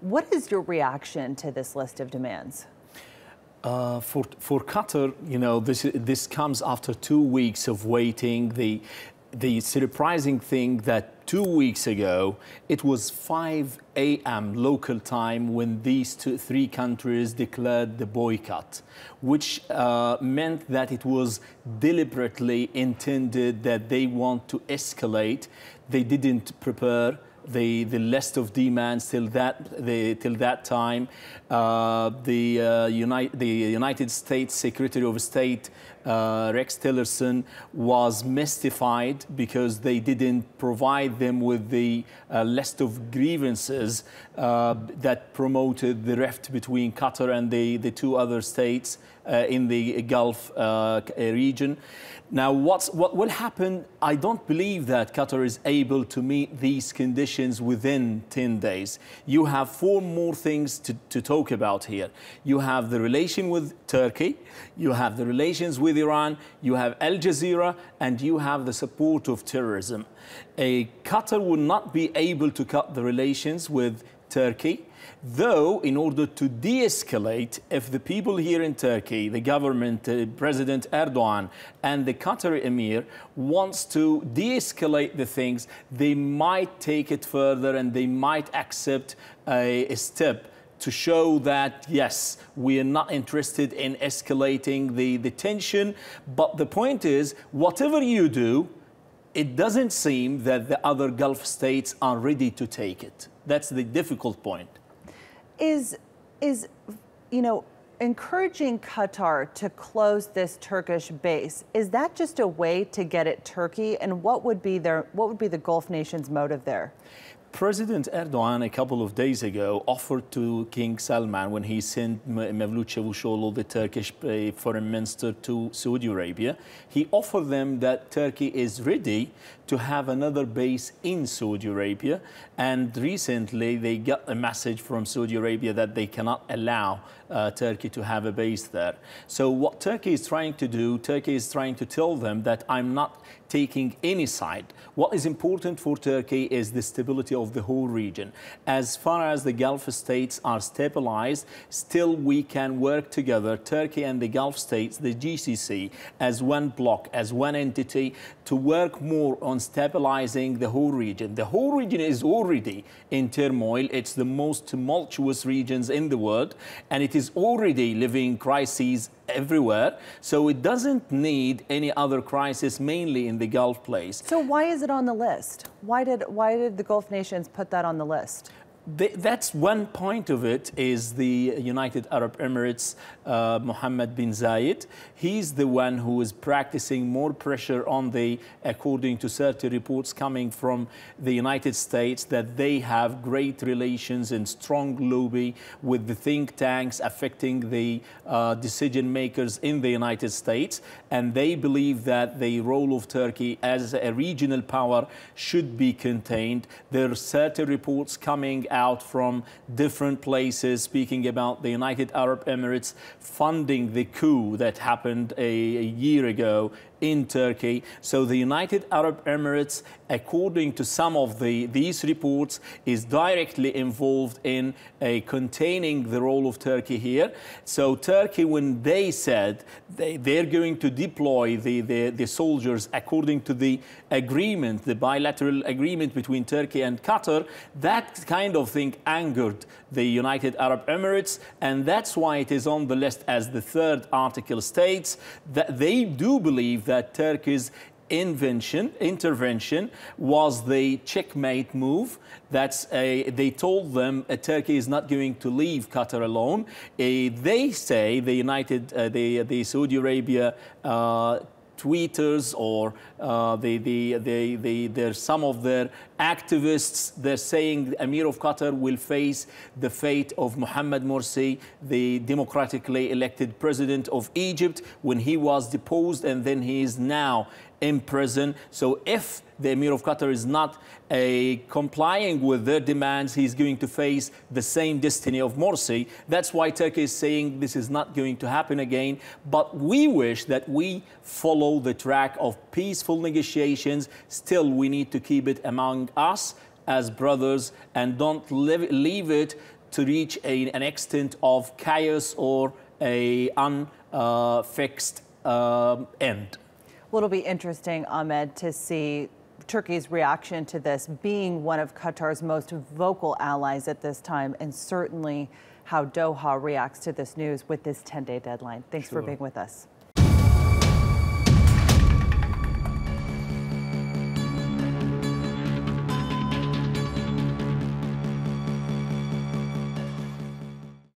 What is your reaction to this list of demands? For Qatar, you know, this comes after 2 weeks of waiting. The surprising thing that 2 weeks ago, it was 5 a.m. local time when these three countries declared the boycott, which meant that it was deliberately intended that they want to escalate. They didn't prepare the list of demands till that time. The United States Secretary of State Rex Tillerson was mystified because they didn't provide them with the list of grievances that promoted the rift between Qatar and the two other states in the Gulf region. Now, what will happen? I don't believe that Qatar is able to meet these conditions within 10 days. You have 4 more things to talk about here. You have the relation with Turkey, you have the relations with Iran, you have Al Jazeera, and you have the support of terrorism. Qatar will not be able to cut the relations with Turkey, though in order to de-escalate, if the people here in Turkey, the government, President Erdogan and the Qatari Emir wants to de-escalate the things, they might take it further and they might accept a step to show that, yes, we are not interested in escalating the tension. But the point is, whatever you do, it doesn't seem that the other Gulf states are ready to take it. That's the difficult point. Is encouraging Qatar to close this Turkish base, is that just a way to get at Turkey? And what would be the Gulf nation's motive there? President Erdogan a couple of days ago offered to King Salman, when he sent Mevlut Çavuşoğlu, the Turkish foreign minister, to Saudi Arabia, he offered them that Turkey is ready to have another base in Saudi Arabia. And recently they got a message from Saudi Arabia that they cannot allow Turkey to have a base there. So what Turkey is trying to do, Turkey is trying to tell them that I'm not taking any side. What is important for Turkey is the stability of the whole region. As far as the Gulf states are stabilized, still we can work together, Turkey and the Gulf states, the GCC, as one bloc, as one entity, to work more on stabilizing the whole region. The whole region is already in turmoil. It's the most tumultuous regions in the world, and it is already living crises everywhere. So it doesn't need any other crisis, mainly in the Gulf place. So why is it on the list? Why did the Gulf nations put that on the list? That's one point of it, is the United Arab Emirates, Mohammed bin Zayed. He's the one who is practicing more pressure on according to certain reports coming from the United States, that they have great relations and strong lobby with the think tanks affecting the decision makers in the United States. And they believe that the role of Turkey as a regional power should be contained. There are certain reports coming out from different places speaking about the United Arab Emirates funding the coup that happened a year ago in Turkey. So the United Arab Emirates, according to some of these reports, is directly involved in containing the role of Turkey here. So Turkey, when they said they're going to deploy the soldiers according to the agreement, the bilateral agreement between Turkey and Qatar, that kind of thing angered the United Arab Emirates, and that's why it is on the list as the 3rd article states that they do believe that Turkey's intervention was the checkmate move. They told them Turkey is not going to leave Qatar alone. They say the Saudi Arabia tweeters or some of their activists, they're saying the Emir of Qatar will face the fate of Mohammed Morsi, the democratically elected president of Egypt, when he was deposed and then he is now in prison. So if the Emir of Qatar is not complying with their demands, he's going to face the same destiny of Morsi. That's why Turkey is saying this is not going to happen again. But we wish that we follow the track of peaceful negotiations. Still, we need to keep it among us as brothers and don't leave it to reach an extent of chaos or a unfixed end. Well, it'll be interesting, Ahmed, to see Turkey's reaction to this, being one of Qatar's most vocal allies at this time, and certainly how Doha reacts to this news with this 10-day deadline. Thanks for being with us.